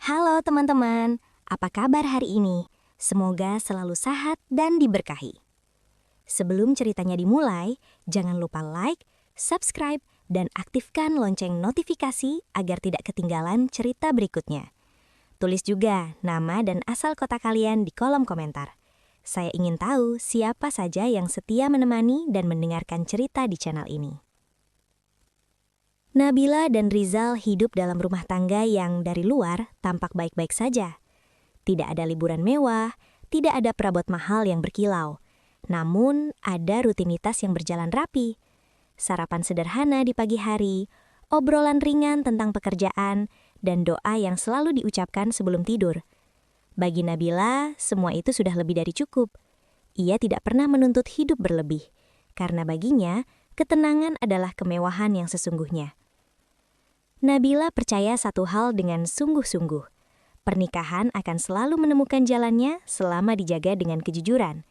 Halo teman-teman, apa kabar hari ini? Semoga selalu sehat dan diberkahi. Sebelum ceritanya dimulai, jangan lupa like, subscribe, dan aktifkan lonceng notifikasi agar tidak ketinggalan cerita berikutnya. Tulis juga nama dan asal kota kalian di kolom komentar. Saya ingin tahu siapa saja yang setia menemani dan mendengarkan cerita di channel ini. Nabila dan Rizal hidup dalam rumah tangga yang dari luar tampak baik-baik saja. Tidak ada liburan mewah, tidak ada perabot mahal yang berkilau. Namun, ada rutinitas yang berjalan rapi. Sarapan sederhana di pagi hari, obrolan ringan tentang pekerjaan, dan doa yang selalu diucapkan sebelum tidur. Bagi Nabila, semua itu sudah lebih dari cukup. Ia tidak pernah menuntut hidup berlebih, karena baginya, ketenangan adalah kemewahan yang sesungguhnya. Nabila percaya satu hal dengan sungguh-sungguh. Pernikahan akan selalu menemukan jalannya selama dijaga dengan kejujuran.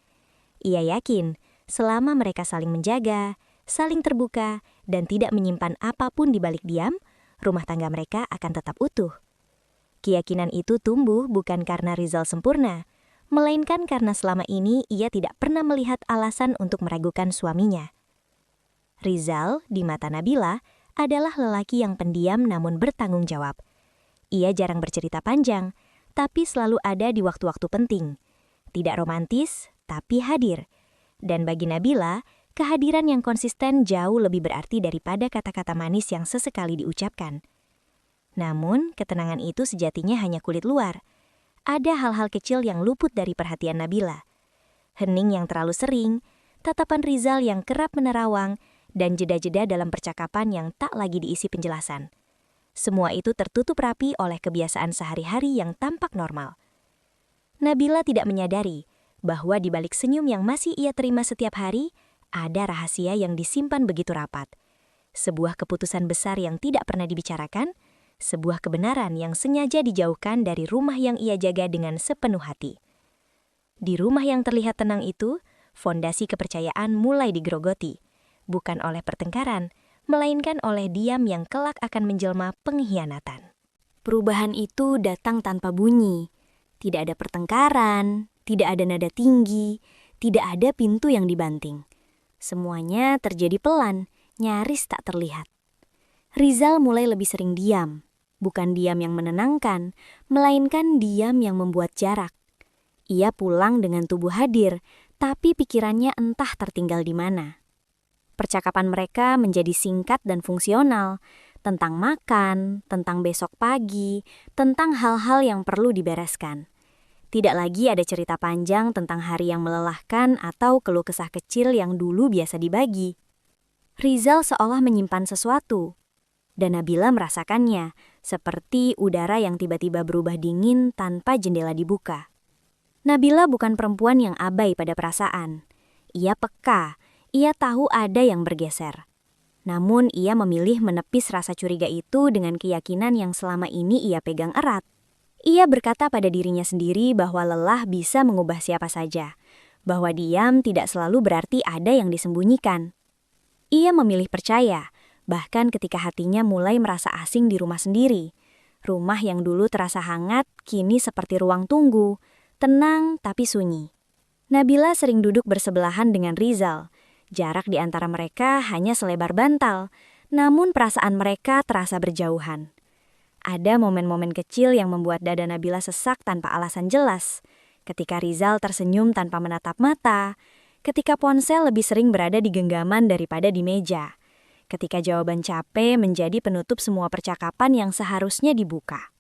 Ia yakin, selama mereka saling menjaga, saling terbuka, dan tidak menyimpan apapun di balik diam, rumah tangga mereka akan tetap utuh. Keyakinan itu tumbuh bukan karena Rizal sempurna, melainkan karena selama ini ia tidak pernah melihat alasan untuk meragukan suaminya. Rizal, di mata Nabila, adalah lelaki yang pendiam namun bertanggung jawab. Ia jarang bercerita panjang, tapi selalu ada di waktu-waktu penting. Tidak romantis, tapi hadir. Dan bagi Nabila, kehadiran yang konsisten jauh lebih berarti daripada kata-kata manis yang sesekali diucapkan. Namun, ketenangan itu sejatinya hanya kulit luar. Ada hal-hal kecil yang luput dari perhatian Nabila. Hening yang terlalu sering, tatapan Rizal yang kerap menerawang, dan jeda-jeda dalam percakapan yang tak lagi diisi penjelasan. Semua itu tertutup rapi oleh kebiasaan sehari-hari yang tampak normal. Nabila tidak menyadari bahwa di balik senyum yang masih ia terima setiap hari, ada rahasia yang disimpan begitu rapat. Sebuah keputusan besar yang tidak pernah dibicarakan, sebuah kebenaran yang sengaja dijauhkan dari rumah yang ia jaga dengan sepenuh hati. Di rumah yang terlihat tenang itu, fondasi kepercayaan mulai digerogoti. Bukan oleh pertengkaran, melainkan oleh diam yang kelak akan menjelma pengkhianatan. Perubahan itu datang tanpa bunyi. Tidak ada pertengkaran, tidak ada nada tinggi, tidak ada pintu yang dibanting. Semuanya terjadi pelan, nyaris tak terlihat. Rizal mulai lebih sering diam. Bukan diam yang menenangkan, melainkan diam yang membuat jarak. Ia pulang dengan tubuh hadir, tapi pikirannya entah tertinggal di mana. Percakapan mereka menjadi singkat dan fungsional, tentang makan, tentang besok pagi, tentang hal-hal yang perlu dibereskan. Tidak lagi ada cerita panjang tentang hari yang melelahkan atau keluh kesah kecil yang dulu biasa dibagi. Rizal seolah menyimpan sesuatu, dan Nabila merasakannya, seperti udara yang tiba-tiba berubah dingin tanpa jendela dibuka. Nabila bukan perempuan yang abai pada perasaan. Ia peka. Ia tahu ada yang bergeser. Namun ia memilih menepis rasa curiga itu dengan keyakinan yang selama ini ia pegang erat. Ia berkata pada dirinya sendiri bahwa lelah bisa mengubah siapa saja, bahwa diam tidak selalu berarti ada yang disembunyikan. Ia memilih percaya, bahkan ketika hatinya mulai merasa asing di rumah sendiri. Rumah yang dulu terasa hangat, kini seperti ruang tunggu, tenang tapi sunyi. Nabila sering duduk bersebelahan dengan Rizal. Jarak di antara mereka hanya selebar bantal, namun perasaan mereka terasa berjauhan. Ada momen-momen kecil yang membuat dada Nabila sesak tanpa alasan jelas. Ketika Rizal tersenyum tanpa menatap mata, ketika ponsel lebih sering berada di genggaman daripada di meja, ketika jawaban capek menjadi penutup semua percakapan yang seharusnya dibuka.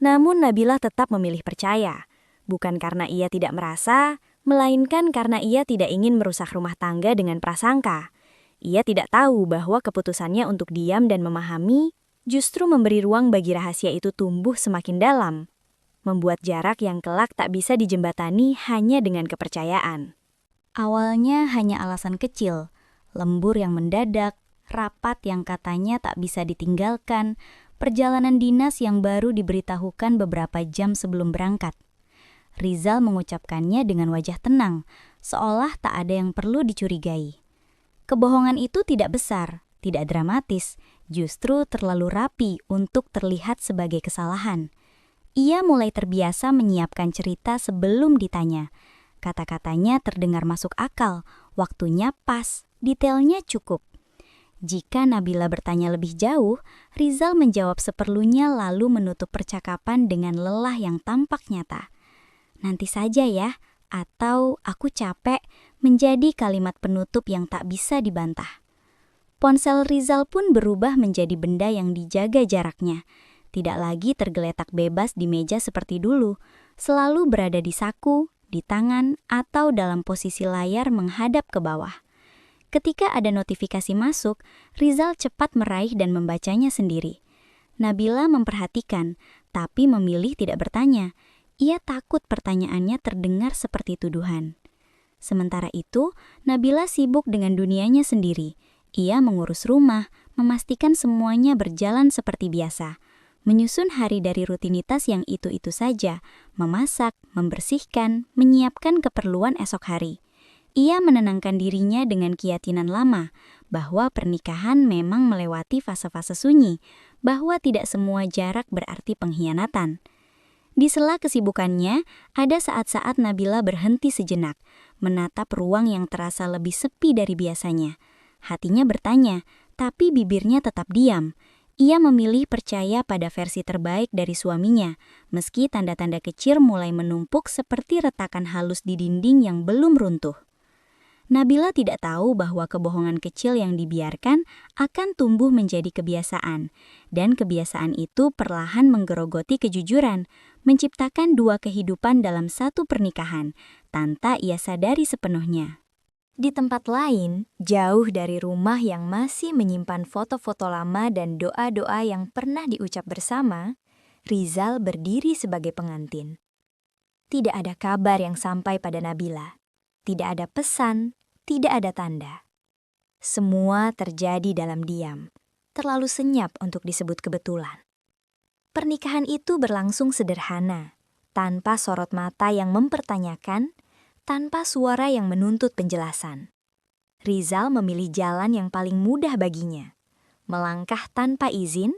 Namun Nabila tetap memilih percaya, bukan karena ia tidak merasa, melainkan karena ia tidak ingin merusak rumah tangga dengan prasangka. Ia tidak tahu bahwa keputusannya untuk diam dan memahami justru memberi ruang bagi rahasia itu tumbuh semakin dalam, membuat jarak yang kelak tak bisa dijembatani hanya dengan kepercayaan. Awalnya hanya alasan kecil, lembur yang mendadak, rapat yang katanya tak bisa ditinggalkan, perjalanan dinas yang baru diberitahukan beberapa jam sebelum berangkat. Rizal mengucapkannya dengan wajah tenang, seolah tak ada yang perlu dicurigai. Kebohongan itu tidak besar, tidak dramatis, justru terlalu rapi untuk terlihat sebagai kesalahan. Ia mulai terbiasa menyiapkan cerita sebelum ditanya. Kata-katanya terdengar masuk akal, waktunya pas, detailnya cukup. Jika Nabila bertanya lebih jauh, Rizal menjawab seperlunya lalu menutup percakapan dengan lelah yang tampak nyata. Nanti saja ya, atau aku capek, menjadi kalimat penutup yang tak bisa dibantah. Ponsel Rizal pun berubah menjadi benda yang dijaga jaraknya. Tidak lagi tergeletak bebas di meja seperti dulu, selalu berada di saku, di tangan, atau dalam posisi layar menghadap ke bawah. Ketika ada notifikasi masuk, Rizal cepat meraih dan membacanya sendiri. Nabila memperhatikan, tapi memilih tidak bertanya. Ia takut pertanyaannya terdengar seperti tuduhan. Sementara itu, Nabila sibuk dengan dunianya sendiri. Ia mengurus rumah, memastikan semuanya berjalan seperti biasa. Menyusun hari dari rutinitas yang itu-itu saja, memasak, membersihkan, menyiapkan keperluan esok hari. Ia menenangkan dirinya dengan keyakinan lama, bahwa pernikahan memang melewati fase-fase sunyi, bahwa tidak semua jarak berarti pengkhianatan. Di sela kesibukannya, ada saat-saat Nabila berhenti sejenak, menatap ruang yang terasa lebih sepi dari biasanya. Hatinya bertanya, tapi bibirnya tetap diam. Ia memilih percaya pada versi terbaik dari suaminya, meski tanda-tanda kecil mulai menumpuk seperti retakan halus di dinding yang belum runtuh. Nabila tidak tahu bahwa kebohongan kecil yang dibiarkan akan tumbuh menjadi kebiasaan, dan kebiasaan itu perlahan menggerogoti kejujuran, menciptakan dua kehidupan dalam satu pernikahan, tanpa ia sadari sepenuhnya. Di tempat lain, jauh dari rumah yang masih menyimpan foto-foto lama dan doa-doa yang pernah diucap bersama, Rizal berdiri sebagai pengantin. Tidak ada kabar yang sampai pada Nabila. Tidak ada pesan, tidak ada tanda. Semua terjadi dalam diam, terlalu senyap untuk disebut kebetulan. Pernikahan itu berlangsung sederhana, tanpa sorot mata yang mempertanyakan, tanpa suara yang menuntut penjelasan. Rizal memilih jalan yang paling mudah baginya, melangkah tanpa izin,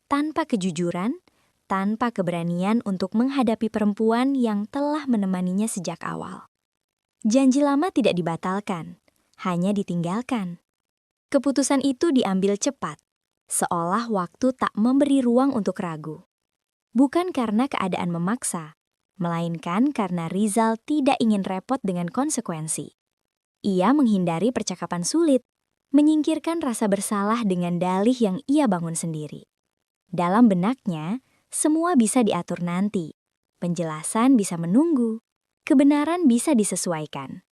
tanpa kejujuran, tanpa keberanian untuk menghadapi perempuan yang telah menemaninya sejak awal. Janji lama tidak dibatalkan, hanya ditinggalkan. Keputusan itu diambil cepat, seolah waktu tak memberi ruang untuk ragu. Bukan karena keadaan memaksa, melainkan karena Rizal tidak ingin repot dengan konsekuensi. Ia menghindari percakapan sulit, menyingkirkan rasa bersalah dengan dalih yang ia bangun sendiri. Dalam benaknya, semua bisa diatur nanti. Penjelasan bisa menunggu, kebenaran bisa disesuaikan.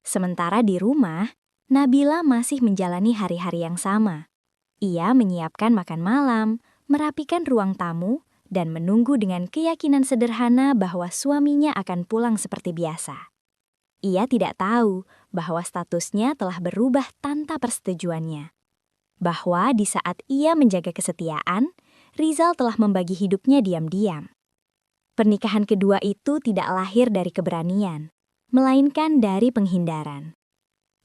Sementara di rumah, Nabila masih menjalani hari-hari yang sama. Ia menyiapkan makan malam, merapikan ruang tamu, dan menunggu dengan keyakinan sederhana bahwa suaminya akan pulang seperti biasa. Ia tidak tahu bahwa statusnya telah berubah tanpa persetujuannya. Bahwa di saat ia menjaga kesetiaan, Rizal telah membagi hidupnya diam-diam. Pernikahan kedua itu tidak lahir dari keberanian, melainkan dari penghindaran.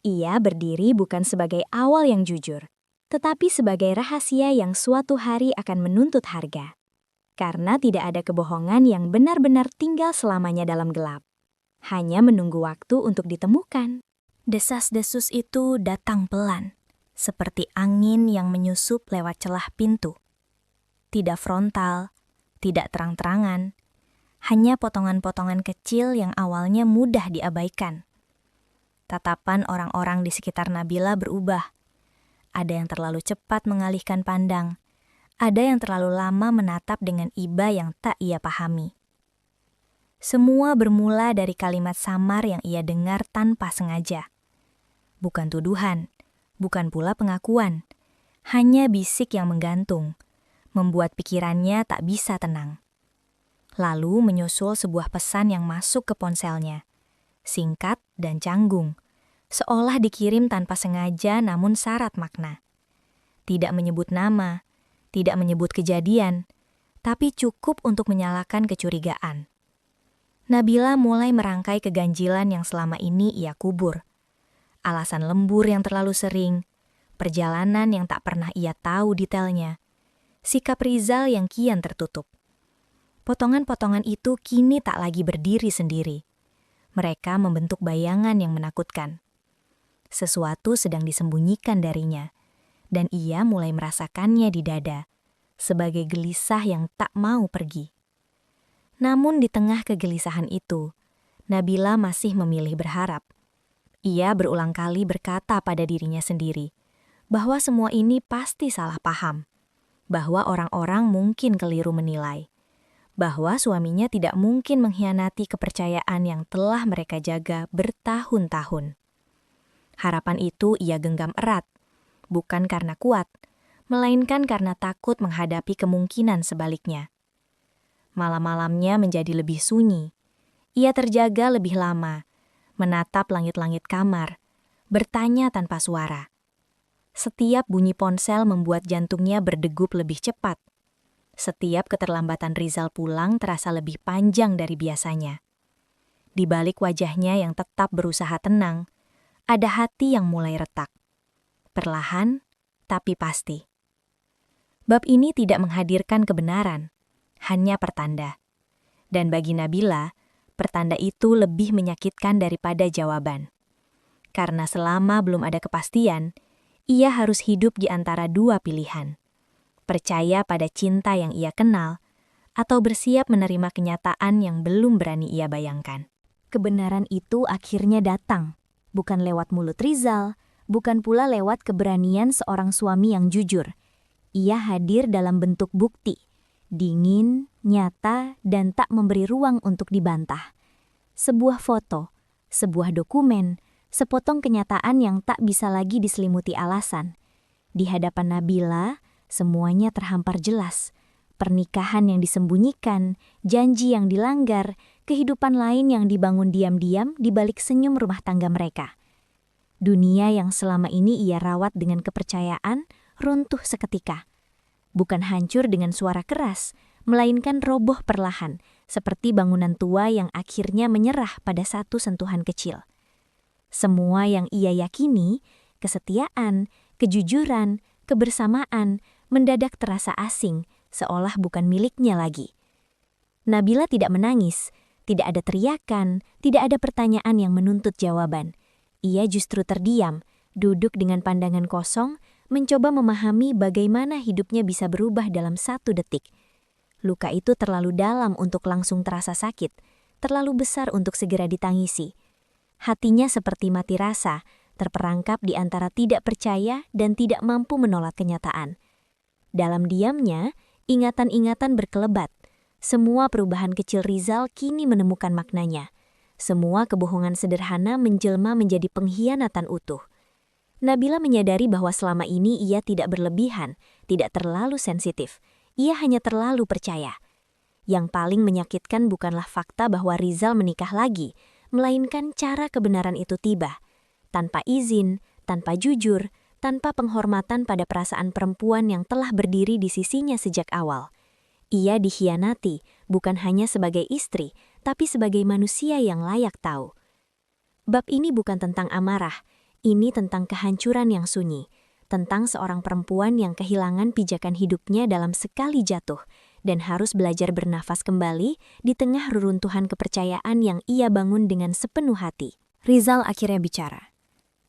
Ia berdiri bukan sebagai awal yang jujur, tetapi sebagai rahasia yang suatu hari akan menuntut harga. Karena tidak ada kebohongan yang benar-benar tinggal selamanya dalam gelap. Hanya menunggu waktu untuk ditemukan. Desas-desus itu datang pelan, seperti angin yang menyusup lewat celah pintu. Tidak frontal, tidak terang-terangan, hanya potongan-potongan kecil yang awalnya mudah diabaikan. Tatapan orang-orang di sekitar Nabila berubah. Ada yang terlalu cepat mengalihkan pandang, ada yang terlalu lama menatap dengan iba yang tak ia pahami. Semua bermula dari kalimat samar yang ia dengar tanpa sengaja. Bukan tuduhan, bukan pula pengakuan, hanya bisik yang menggantung, membuat pikirannya tak bisa tenang. Lalu menyusul sebuah pesan yang masuk ke ponselnya, singkat dan canggung, seolah dikirim tanpa sengaja namun syarat makna. Tidak menyebut nama, tidak menyebut kejadian, tapi cukup untuk menyalakan kecurigaan. Nabila mulai merangkai keganjilan yang selama ini ia kubur. Alasan lembur yang terlalu sering, perjalanan yang tak pernah ia tahu detailnya, sikap Rizal yang kian tertutup. Potongan-potongan itu kini tak lagi berdiri sendiri. Mereka membentuk bayangan yang menakutkan. Sesuatu sedang disembunyikan darinya, dan ia mulai merasakannya di dada, sebagai gelisah yang tak mau pergi. Namun di tengah kegelisahan itu, Nabila masih memilih berharap. Ia berulang kali berkata pada dirinya sendiri, bahwa semua ini pasti salah paham, bahwa orang-orang mungkin keliru menilai, bahwa suaminya tidak mungkin mengkhianati kepercayaan yang telah mereka jaga bertahun-tahun. Harapan itu ia genggam erat, bukan karena kuat, melainkan karena takut menghadapi kemungkinan sebaliknya. Malam-malamnya menjadi lebih sunyi. Ia terjaga lebih lama, menatap langit-langit kamar, bertanya tanpa suara. Setiap bunyi ponsel membuat jantungnya berdegup lebih cepat. Setiap keterlambatan Rizal pulang terasa lebih panjang dari biasanya. Di balik wajahnya yang tetap berusaha tenang, ada hati yang mulai retak. Perlahan, tapi pasti. Bab ini tidak menghadirkan kebenaran, hanya pertanda. Dan bagi Nabila, pertanda itu lebih menyakitkan daripada jawaban. Karena selama belum ada kepastian, ia harus hidup di antara dua pilihan. Percaya pada cinta yang ia kenal, atau bersiap menerima kenyataan yang belum berani ia bayangkan. Kebenaran itu akhirnya datang, bukan lewat mulut Rizal, bukan pula lewat keberanian seorang suami yang jujur. Ia hadir dalam bentuk bukti, dingin, nyata, dan tak memberi ruang untuk dibantah. Sebuah foto, sebuah dokumen, sepotong kenyataan yang tak bisa lagi diselimuti alasan. Di hadapan Nabila, semuanya terhampar jelas. Pernikahan yang disembunyikan, janji yang dilanggar, kehidupan lain yang dibangun diam-diam di balik senyum rumah tangga mereka. Dunia yang selama ini ia rawat dengan kepercayaan, runtuh seketika. Bukan hancur dengan suara keras, melainkan roboh perlahan, seperti bangunan tua yang akhirnya menyerah pada satu sentuhan kecil. Semua yang ia yakini, kesetiaan, kejujuran, kebersamaan, mendadak terasa asing, seolah bukan miliknya lagi. Nabila tidak menangis, tidak ada teriakan, tidak ada pertanyaan yang menuntut jawaban. Ia justru terdiam, duduk dengan pandangan kosong, mencoba memahami bagaimana hidupnya bisa berubah dalam 1 detik. Luka itu terlalu dalam untuk langsung terasa sakit, terlalu besar untuk segera ditangisi. Hatinya seperti mati rasa, terperangkap di antara tidak percaya dan tidak mampu menolak kenyataan. Dalam diamnya, ingatan-ingatan berkelebat. Semua perubahan kecil Rizal kini menemukan maknanya. Semua kebohongan sederhana menjelma menjadi pengkhianatan utuh. Nabila menyadari bahwa selama ini ia tidak berlebihan, tidak terlalu sensitif. Ia hanya terlalu percaya. Yang paling menyakitkan bukanlah fakta bahwa Rizal menikah lagi, melainkan cara kebenaran itu tiba. Tanpa izin, tanpa jujur, tanpa penghormatan pada perasaan perempuan yang telah berdiri di sisinya sejak awal. Ia dikhianati, bukan hanya sebagai istri, tapi sebagai manusia yang layak tahu. Bab ini bukan tentang amarah, ini tentang kehancuran yang sunyi, tentang seorang perempuan yang kehilangan pijakan hidupnya dalam sekali jatuh, dan harus belajar bernafas kembali di tengah reruntuhan kepercayaan yang ia bangun dengan sepenuh hati. Rizal akhirnya bicara.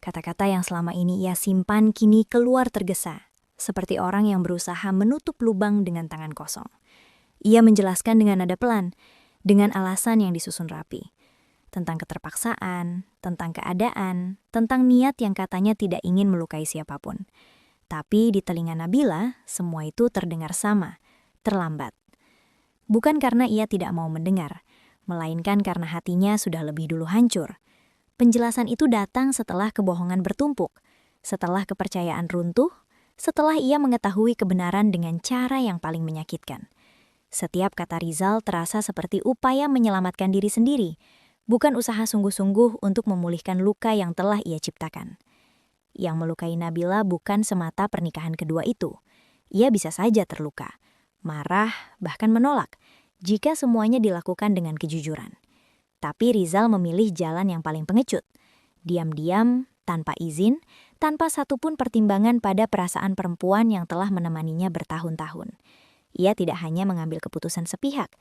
Kata-kata yang selama ini ia simpan kini keluar tergesa, seperti orang yang berusaha menutup lubang dengan tangan kosong. Ia menjelaskan dengan nada pelan, dengan alasan yang disusun rapi. Tentang keterpaksaan, tentang keadaan, tentang niat yang katanya tidak ingin melukai siapapun. Tapi di telinga Nabila, semua itu terdengar sama, terlambat. Bukan karena ia tidak mau mendengar, melainkan karena hatinya sudah lebih dulu hancur. Penjelasan itu datang setelah kebohongan bertumpuk, setelah kepercayaan runtuh, setelah ia mengetahui kebenaran dengan cara yang paling menyakitkan. Setiap kata Rizal terasa seperti upaya menyelamatkan diri sendiri, bukan usaha sungguh-sungguh untuk memulihkan luka yang telah ia ciptakan. Yang melukai Nabila bukan semata pernikahan kedua itu. Ia bisa saja terluka, marah, bahkan menolak, jika semuanya dilakukan dengan kejujuran. Tapi Rizal memilih jalan yang paling pengecut. Diam-diam, tanpa izin, tanpa satupun pertimbangan pada perasaan perempuan yang telah menemaninya bertahun-tahun. Ia tidak hanya mengambil keputusan sepihak,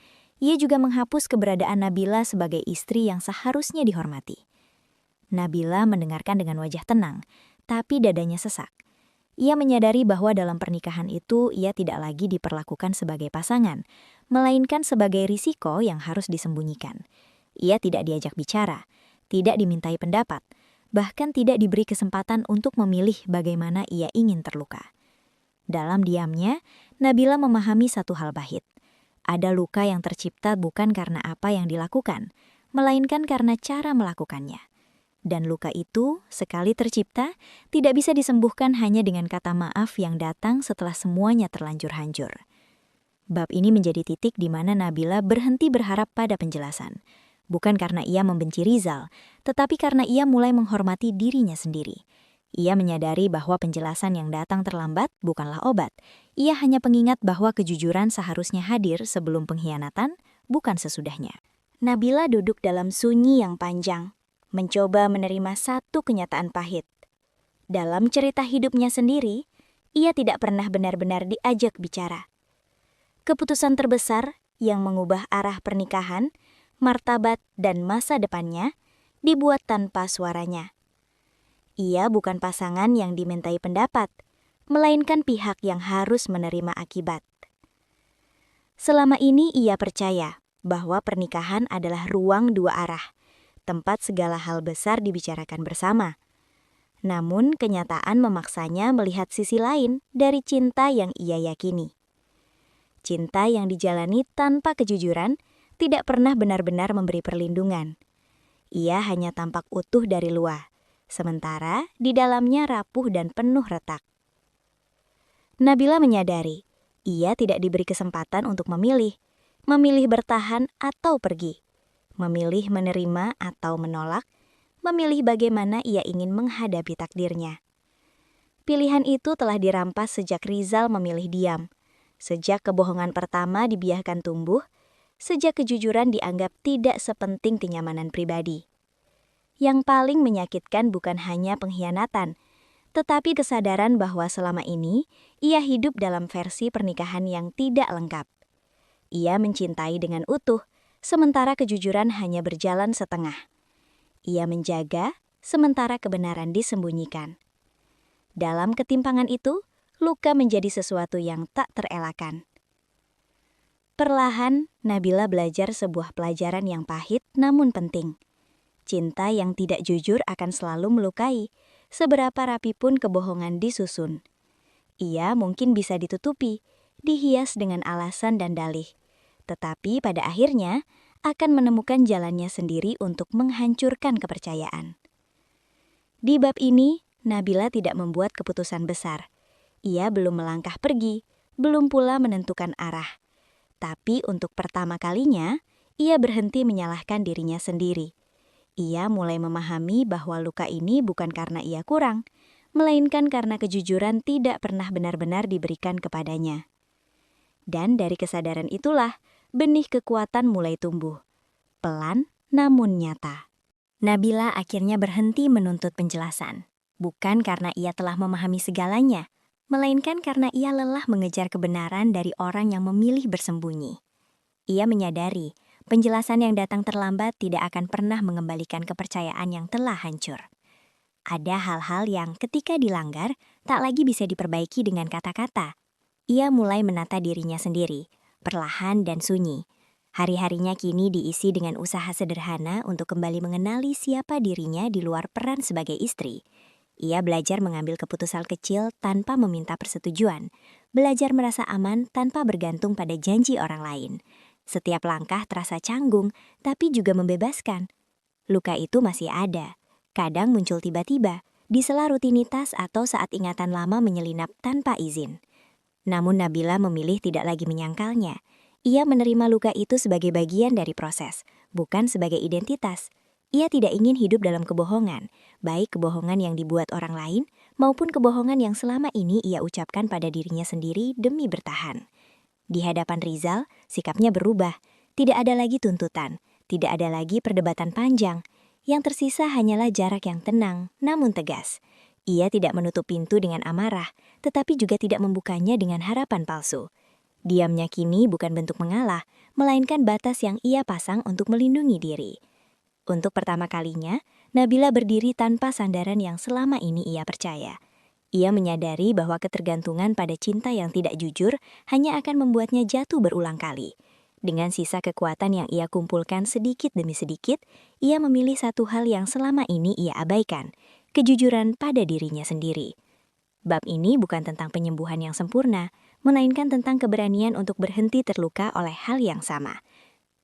Ia juga menghapus keberadaan Nabila sebagai istri yang seharusnya dihormati. Nabila mendengarkan dengan wajah tenang, tapi dadanya sesak. Ia menyadari bahwa dalam pernikahan itu ia tidak lagi diperlakukan sebagai pasangan, melainkan sebagai risiko yang harus disembunyikan. Ia tidak diajak bicara, tidak dimintai pendapat, bahkan tidak diberi kesempatan untuk memilih bagaimana ia ingin terluka. Dalam diamnya, Nabila memahami satu hal pahit. Ada luka yang tercipta bukan karena apa yang dilakukan, melainkan karena cara melakukannya. Dan luka itu, sekali tercipta, tidak bisa disembuhkan hanya dengan kata maaf yang datang setelah semuanya terlanjur hancur. Bab ini menjadi titik di mana Nabila berhenti berharap pada penjelasan. Bukan karena ia membenci Rizal, tetapi karena ia mulai menghormati dirinya sendiri. Ia menyadari bahwa penjelasan yang datang terlambat bukanlah obat. Ia hanya pengingat bahwa kejujuran seharusnya hadir sebelum pengkhianatan, bukan sesudahnya. Nabila duduk dalam sunyi yang panjang, mencoba menerima satu kenyataan pahit. Dalam cerita hidupnya sendiri, ia tidak pernah benar-benar diajak bicara. Keputusan terbesar yang mengubah arah pernikahan, martabat, dan masa depannya dibuat tanpa suaranya. Ia bukan pasangan yang dimintai pendapat, melainkan pihak yang harus menerima akibat. Selama ini ia percaya bahwa pernikahan adalah ruang dua arah, tempat segala hal besar dibicarakan bersama. Namun kenyataan memaksanya melihat sisi lain dari cinta yang ia yakini. Cinta yang dijalani tanpa kejujuran tidak pernah benar-benar memberi perlindungan. Ia hanya tampak utuh dari luar, sementara di dalamnya rapuh dan penuh retak. Nabila menyadari, ia tidak diberi kesempatan untuk memilih bertahan atau pergi, memilih menerima atau menolak, memilih bagaimana ia ingin menghadapi takdirnya. Pilihan itu telah dirampas sejak Rizal memilih diam, sejak kebohongan pertama dibiarkan tumbuh, sejak kejujuran dianggap tidak sepenting kenyamanan pribadi. Yang paling menyakitkan bukan hanya pengkhianatan, tetapi kesadaran bahwa selama ini ia hidup dalam versi pernikahan yang tidak lengkap. Ia mencintai dengan utuh, sementara kejujuran hanya berjalan setengah. Ia menjaga, sementara kebenaran disembunyikan. Dalam ketimpangan itu, luka menjadi sesuatu yang tak terelakkan. Perlahan, Nabila belajar sebuah pelajaran yang pahit namun penting. Cinta yang tidak jujur akan selalu melukai, seberapa rapi pun kebohongan disusun. Ia mungkin bisa ditutupi, dihias dengan alasan dan dalih, tetapi pada akhirnya akan menemukan jalannya sendiri untuk menghancurkan kepercayaan. Di bab ini, Nabila tidak membuat keputusan besar. Ia belum melangkah pergi, belum pula menentukan arah. Tapi untuk pertama kalinya, ia berhenti menyalahkan dirinya sendiri. Ia mulai memahami bahwa luka ini bukan karena ia kurang, melainkan karena kejujuran tidak pernah benar-benar diberikan kepadanya. Dan dari kesadaran itulah, benih kekuatan mulai tumbuh. Pelan namun nyata. Nabila akhirnya berhenti menuntut penjelasan. Bukan karena ia telah memahami segalanya, melainkan karena ia lelah mengejar kebenaran dari orang yang memilih bersembunyi. Ia menyadari, penjelasan yang datang terlambat tidak akan pernah mengembalikan kepercayaan yang telah hancur. Ada hal-hal yang ketika dilanggar, tak lagi bisa diperbaiki dengan kata-kata. Ia mulai menata dirinya sendiri, perlahan dan sunyi. Hari-harinya kini diisi dengan usaha sederhana untuk kembali mengenali siapa dirinya di luar peran sebagai istri. Ia belajar mengambil keputusan kecil tanpa meminta persetujuan, belajar merasa aman tanpa bergantung pada janji orang lain. Setiap langkah terasa canggung, tapi juga membebaskan. Luka itu masih ada, kadang muncul tiba-tiba, di sela rutinitas atau saat ingatan lama menyelinap tanpa izin. Namun Nabila memilih tidak lagi menyangkalnya. Ia menerima luka itu sebagai bagian dari proses, bukan sebagai identitas. Ia tidak ingin hidup dalam kebohongan, baik kebohongan yang dibuat orang lain, maupun kebohongan yang selama ini ia ucapkan pada dirinya sendiri demi bertahan. Di hadapan Rizal, sikapnya berubah. Tidak ada lagi tuntutan, tidak ada lagi perdebatan panjang. Yang tersisa hanyalah jarak yang tenang, namun tegas. Ia tidak menutup pintu dengan amarah, tetapi juga tidak membukanya dengan harapan palsu. Diamnya kini bukan bentuk mengalah, melainkan batas yang ia pasang untuk melindungi diri. Untuk pertama kalinya, Nabila berdiri tanpa sandaran yang selama ini ia percaya. Ia menyadari bahwa ketergantungan pada cinta yang tidak jujur hanya akan membuatnya jatuh berulang kali. Dengan sisa kekuatan yang ia kumpulkan sedikit demi sedikit, ia memilih satu hal yang selama ini ia abaikan, kejujuran pada dirinya sendiri. Bab ini bukan tentang penyembuhan yang sempurna, melainkan tentang keberanian untuk berhenti terluka oleh hal yang sama.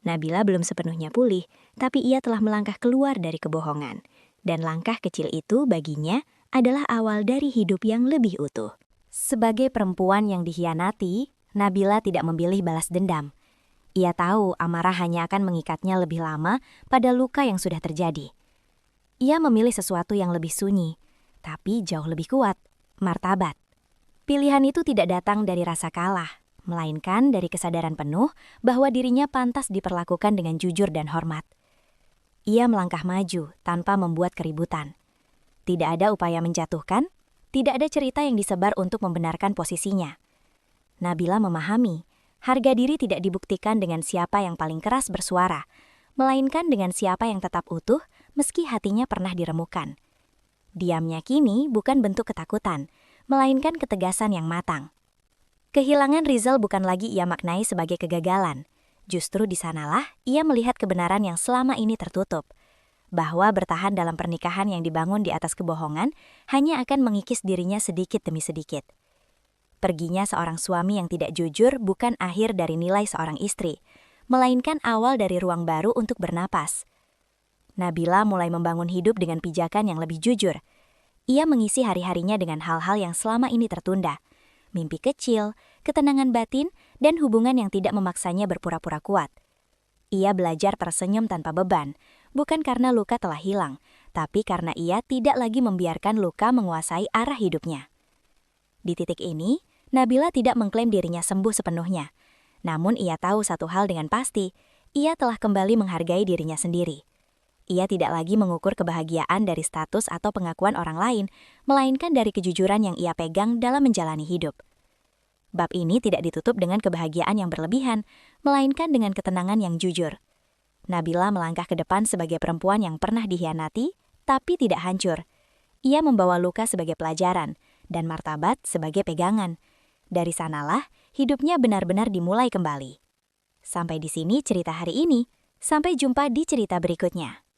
Nabila belum sepenuhnya pulih, tapi ia telah melangkah keluar dari kebohongan. Dan langkah kecil itu baginya adalah awal dari hidup yang lebih utuh. Sebagai perempuan yang dikhianati, Nabila tidak memilih balas dendam. Ia tahu amarah hanya akan mengikatnya lebih lama pada luka yang sudah terjadi. Ia memilih sesuatu yang lebih sunyi, tapi jauh lebih kuat, martabat. Pilihan itu tidak datang dari rasa kalah, melainkan dari kesadaran penuh bahwa dirinya pantas diperlakukan dengan jujur dan hormat. Ia melangkah maju tanpa membuat keributan. Tidak ada upaya menjatuhkan, tidak ada cerita yang disebar untuk membenarkan posisinya. Nabila memahami, harga diri tidak dibuktikan dengan siapa yang paling keras bersuara, melainkan dengan siapa yang tetap utuh meski hatinya pernah diremukan. Diamnya kini bukan bentuk ketakutan, melainkan ketegasan yang matang. Kehilangan Rizal bukan lagi ia maknai sebagai kegagalan. Justru di sanalah ia melihat kebenaran yang selama ini tertutup. Bahwa bertahan dalam pernikahan yang dibangun di atas kebohongan hanya akan mengikis dirinya sedikit demi sedikit. Perginya seorang suami yang tidak jujur bukan akhir dari nilai seorang istri, melainkan awal dari ruang baru untuk bernapas. Nabila mulai membangun hidup dengan pijakan yang lebih jujur. Ia mengisi hari-harinya dengan hal-hal yang selama ini tertunda. Mimpi kecil, ketenangan batin, dan hubungan yang tidak memaksanya berpura-pura kuat. Ia belajar tersenyum tanpa beban, bukan karena luka telah hilang, tapi karena ia tidak lagi membiarkan luka menguasai arah hidupnya. Di titik ini, Nabila tidak mengklaim dirinya sembuh sepenuhnya. Namun ia tahu satu hal dengan pasti, ia telah kembali menghargai dirinya sendiri. Ia tidak lagi mengukur kebahagiaan dari status atau pengakuan orang lain, melainkan dari kejujuran yang ia pegang dalam menjalani hidup. Bab ini tidak ditutup dengan kebahagiaan yang berlebihan, melainkan dengan ketenangan yang jujur. Nabila melangkah ke depan sebagai perempuan yang pernah dikhianati, tapi tidak hancur. Ia membawa luka sebagai pelajaran, dan martabat sebagai pegangan. Dari sanalah, hidupnya benar-benar dimulai kembali. Sampai di sini cerita hari ini. Sampai jumpa di cerita berikutnya.